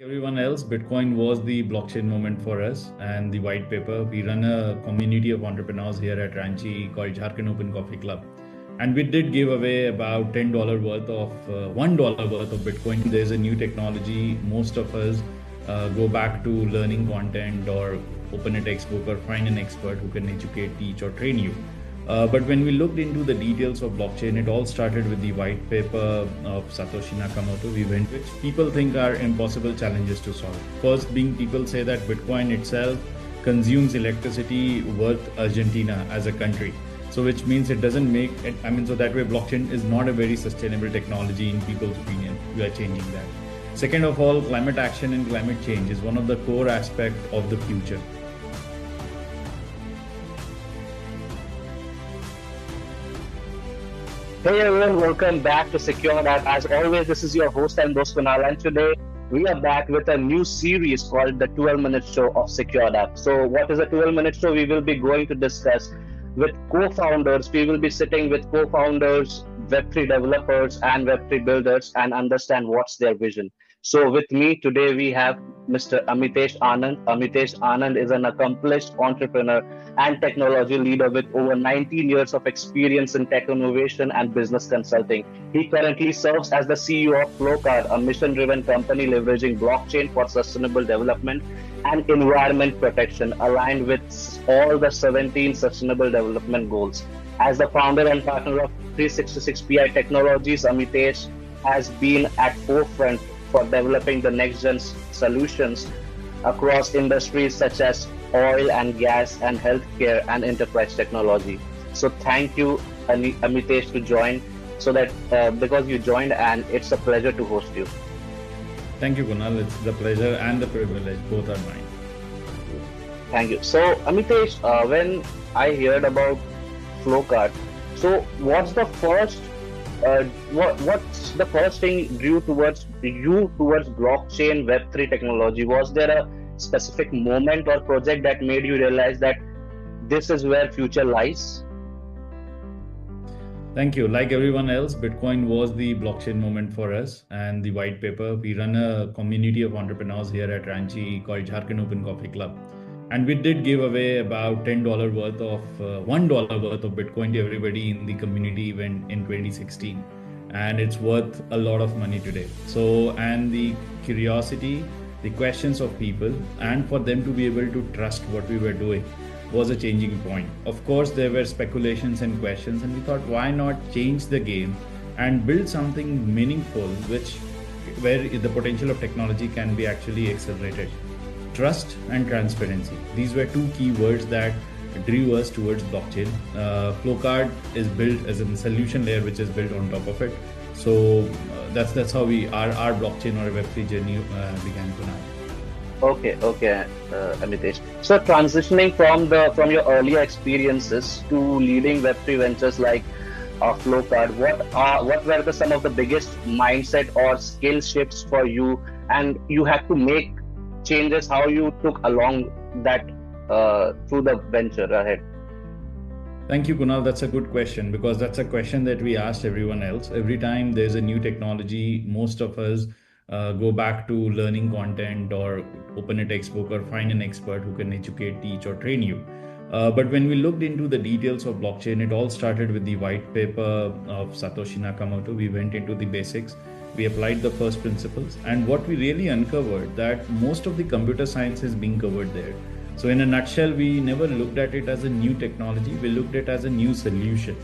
Everyone else, Bitcoin was the blockchain moment for us and the white paper. We run a community of entrepreneurs here at Ranchi called Jharkhand Open Coffee Club. And we did give away about $10 worth of $1 worth of Bitcoin. There's a new technology. Most of us go back to learning content or open a textbook or find an expert who can educate, teach, or train you. But when we looked into the details of blockchain, it all started with the white paper of Satoshi Nakamoto, which people think are impossible challenges to solve. First being, people say that Bitcoin itself consumes electricity worth Argentina as a country. So which means it doesn't make it, so that way blockchain is not a very sustainable technology in people's opinion. We are changing that. Second of all, climate action and climate change is one of the core aspects of the future. Hey everyone, welcome back to SecureDApp. As always, this is your host and host Kunal, and today we are back with a new series called the 12-minute show of SecureDApp. So what is a 12-minute show? We will be going to discuss with co-founders. We will be sitting with co-founders, Web3 developers and Web3 builders and understand what's their vision. So with me today we have Mr. Amitesh Anand. Amitesh Anand is an accomplished entrepreneur and technology leader with over 19 years of experience in tech innovation and business consulting. He currently serves as the CEO of Flowcard, a mission-driven company leveraging blockchain for sustainable development and environment protection, aligned with all the 17 sustainable development goals. As the founder and partner of 366PI Technologies, Amitesh has been at forefront for developing the next-gen solutions across industries such as oil and gas and healthcare and enterprise technology. So thank you, Amitesh, to join. So that because you joined, and it's a pleasure to host you. Thank you, Kunal. It's the pleasure and the privilege. Both are mine. Thank you. So Amitesh, when I heard about Flowcard, so what's the first what's the first thing drew towards blockchain Web3 technology? Was there a specific moment or project that made you realize that this is where future lies? Thank you. Like everyone else, Bitcoin was the blockchain moment for us and the white paper. We run a community of entrepreneurs here at Ranchi called Jharkhand Open Coffee Club. And we did give away about $10 worth of $1 worth of Bitcoin to everybody in the community event in 2016. And it's worth a lot of money today. So, and the curiosity, the questions of people, and for them to be able to trust what we were doing was a changing point. Of course, there were speculations and questions, and we thought, why not change the game and build something meaningful, where the potential of technology can be actually accelerated. Trust and transparency. These were two key words that drew us towards blockchain. Flowcard is built as a solution layer which is built on top of it. So that's how our blockchain or Web3 journey began for now. Okay, Amitesh. So transitioning from your earlier experiences to leading Web3 ventures like Flowcard, what were some of the biggest mindset or skill shifts for you, and you had to make changes how you took along that through the venture ahead? Thank you, Kunal. That's a good question, because that's a question that we asked everyone else. Every time there's a new technology, most of us go back to learning content or open a textbook or find an expert who can educate, teach, or train you. But when we looked into the details of blockchain, it all started with the white paper of Satoshi Nakamoto. We went into the basics. We applied the first principles, and what we really uncovered that most of the computer science is being covered there. So in a nutshell, we never looked at it as a new technology. We looked at it as a new solution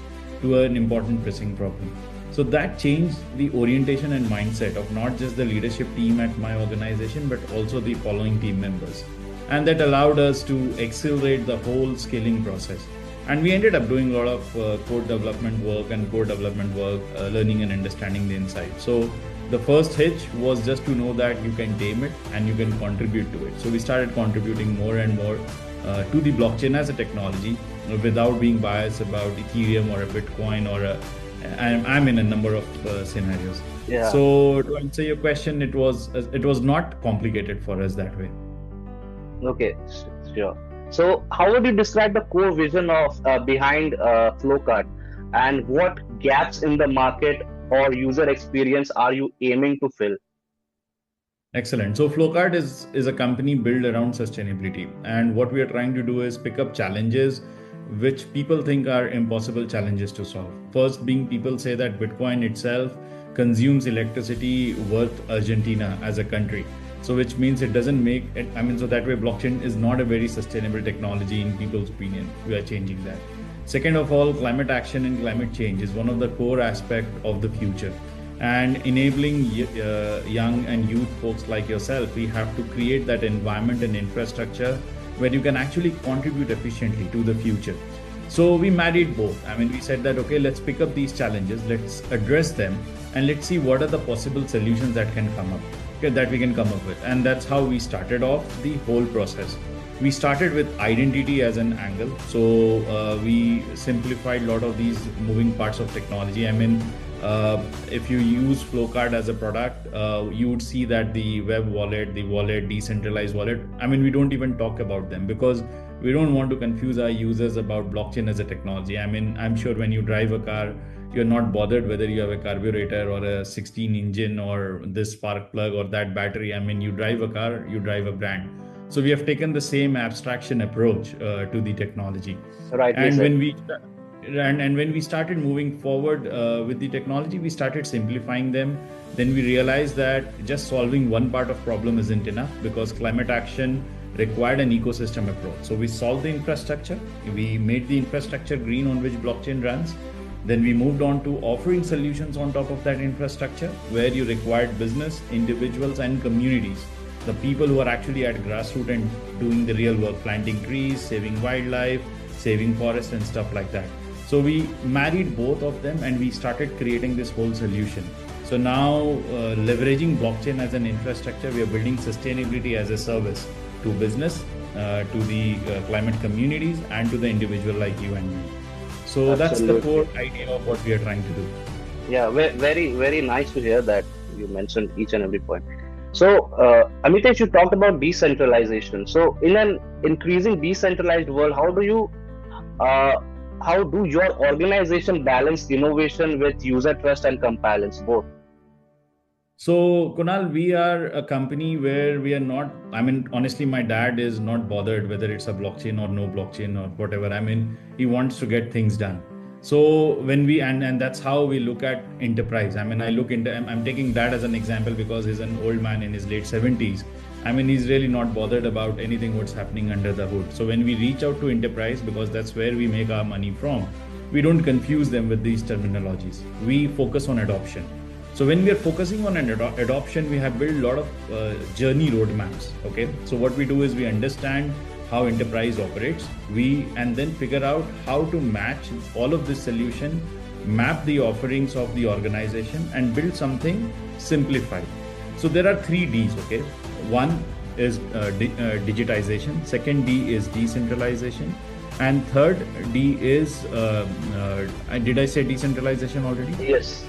to an important pressing problem. So that changed the orientation and mindset of not just the leadership team at my organization, but also the following team members. And that allowed us to accelerate the whole scaling process. And we ended up doing a lot of code development work, learning and understanding the inside. So the first hitch was just to know that you can tame it and you can contribute to it. So we started contributing more and more to the blockchain as a technology without being biased about Ethereum or a Bitcoin I'm in a number of scenarios. Yeah. So to answer your question, it was not complicated for us that way. Okay, sure. So how would you describe the core vision of behind Flowcard, and what gaps in the market or user experience are you aiming to fill? Excellent. So Flowcard is a company built around sustainability, and what we are trying to do is pick up challenges which people think are impossible challenges to solve. First, being people say that Bitcoin itself consumes electricity worth Argentina as a country. So which means it doesn't make it. I mean, so that way blockchain is not a very sustainable technology in people's opinion. We are changing that. Second of all, climate action and climate change is one of the core aspects of the future, and enabling young and youth folks like yourself, we have to create that environment and infrastructure where you can actually contribute efficiently to the future. So we married both. I mean, we said that, okay, let's pick up these challenges, let's address them, and let's see what are the possible solutions that can come up, okay, that we can come up with. And that's how we started off the whole process. We started with identity as an angle. So we simplified a lot of these moving parts of technology. I mean, if you use Flowcard as a product, you would see that the web wallet, the wallet, decentralized wallet, I mean, we don't even talk about them because we don't want to confuse our users about blockchain as a technology. I mean, I'm sure when you drive a car, you're not bothered whether you have a carburetor or a 16 engine or this spark plug or that battery. I mean, you drive a car, you drive a brand. So we have taken the same abstraction approach to the technology. Right. And when we when we started moving forward with the technology, we started simplifying them. Then we realized that just solving one part of problem isn't enough because climate action required an ecosystem approach. So we solved the infrastructure. We made the infrastructure green on which blockchain runs. Then we moved on to offering solutions on top of that infrastructure where you required business, individuals, and communities, the people who are actually at grassroots and doing the real work, planting trees, saving wildlife, saving forests and stuff like that. So we married both of them and we started creating this whole solution. So now leveraging blockchain as an infrastructure, we are building sustainability as a service to business, to the climate communities and to the individual like you and me. So that's the core idea of what we are trying to do. Yeah, very, very nice to hear that you mentioned each and every point. So, Amitesh, you talked about decentralization. So, in an increasing decentralized world, how do your organization balance innovation with user trust and compliance both? So, Kunal, we are a company where we are not, I mean, honestly, my dad is not bothered whether it's a blockchain or no blockchain or whatever. I mean, he wants to get things done. So when we, and that's how we look at enterprise. I mean, I'm taking that as an example because he's an old man in his late 70s. I mean, he's really not bothered about anything what's happening under the hood. So when we reach out to enterprise, because that's where we make our money from, we don't confuse them with these terminologies. We focus on adoption. So when we are focusing on an adoption, we have built a lot of journey roadmaps. Okay. So what we do is we understand how enterprise operates, and then figure out how to match all of this solution, map the offerings of the organization and build something simplified. So there are 3 Ds, okay? One is digitization, second D is decentralization, and third D is, did I say decentralization already? Yes.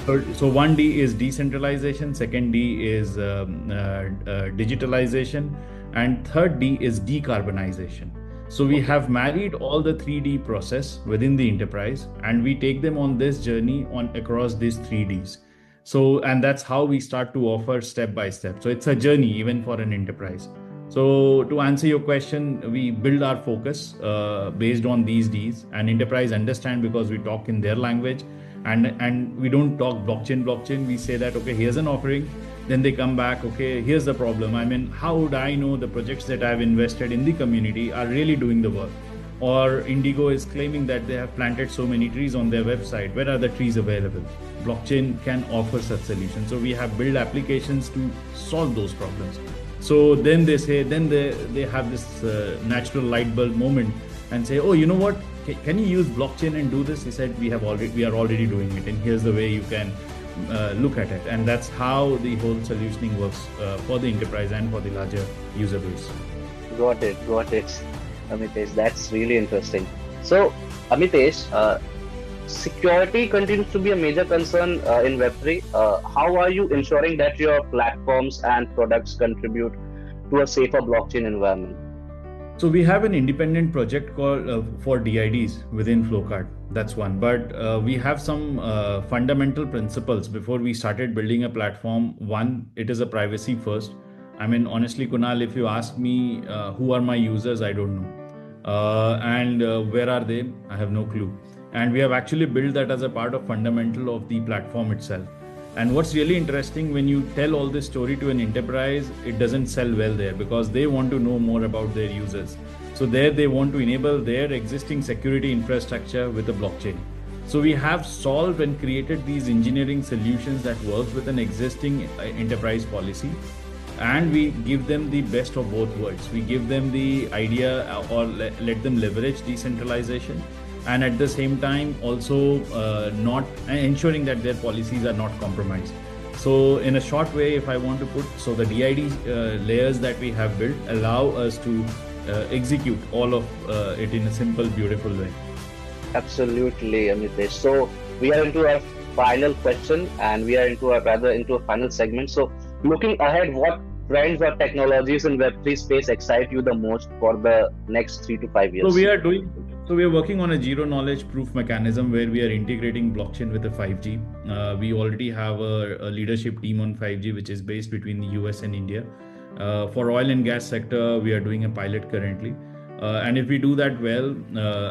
So 1D is decentralization, second D is digitalization, and third D is decarbonization. So we have married all the 3D process within the enterprise and we take them on this journey across these 3Ds. So, and that's how we start to offer step by step. So it's a journey even for an enterprise. So to answer your question, we build our focus based on these Ds, and enterprise understand because we talk in their language, and we don't talk blockchain. We say that, okay, here's an offering. Then they come back, okay, here's the problem. I mean, how would I know the projects that I've invested in the community are really doing the work? Or Indigo is claiming that they have planted so many trees on their website. Where are the trees available? Blockchain can offer such solutions. So we have built applications to solve those problems. So then they say, then they have this natural light bulb moment and say, oh, you know what? Can you use blockchain and do this? He said, we are already doing it. And here's the way you can look at it. And that's how the whole solutioning works for the enterprise and for the larger user base. Got it. Amitesh, that's really interesting. So, Amitesh, security continues to be a major concern in Web3. How are you ensuring that your platforms and products contribute to a safer blockchain environment? So we have an independent project called for DIDs within Flowcard. That's one. But we have some fundamental principles before we started building a platform. One, it is a privacy first. I mean, honestly, Kunal, if you ask me who are my users, I don't know. And where are they? I have no clue. And we have actually built that as a part of fundamental of the platform itself. And what's really interesting, when you tell all this story to an enterprise, it doesn't sell well there because they want to know more about their users. So there they want to enable their existing security infrastructure with a blockchain. So we have solved and created these engineering solutions that work with an existing enterprise policy, and we give them the best of both worlds. We give them the idea or let them leverage decentralization, and at the same time also not ensuring that their policies are not compromised. So in a short way, if I want to put, so the DID layers that we have built allow us to execute all of it in a simple, beautiful way. Absolutely, Amitesh. So we are into our final question, and we are into a final segment. So looking ahead, what trends or technologies in Web3 space excite you the most for the next 3 to 5 years? So we are working on a zero knowledge proof mechanism where we are integrating blockchain with the 5G. We already have a leadership team on 5G, which is based between the US and India. For oil and gas sector, we are doing a pilot currently. And if we do that well,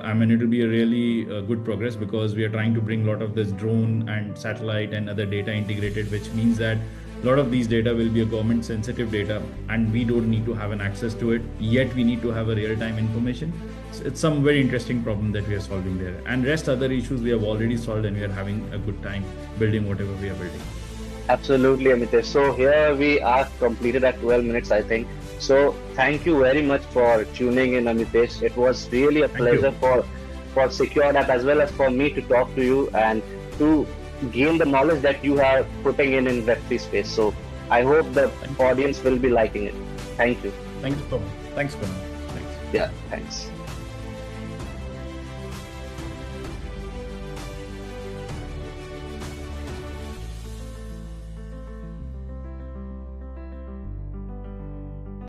I mean, it will be a really good progress, because we are trying to bring a lot of this drone and satellite and other data integrated, which means that a lot of these data will be a government sensitive data, and we don't need to have an access to it, yet we need to have a real-time information. It's some very interesting problem that we are solving there, and rest other issues we have already solved, and we are having a good time building whatever we are building. Absolutely, Amitesh. So here we are completed at 12 minutes, I think. So thank you very much for tuning in, Amitesh. It was really a pleasure for SecureDApp as well as for me to talk to you and to gain the knowledge that you are putting in Web3 space. So I hope the audience will be liking it. Thank you. Thank you so much. Thanks, Kunal. Thanks. Yeah, thanks.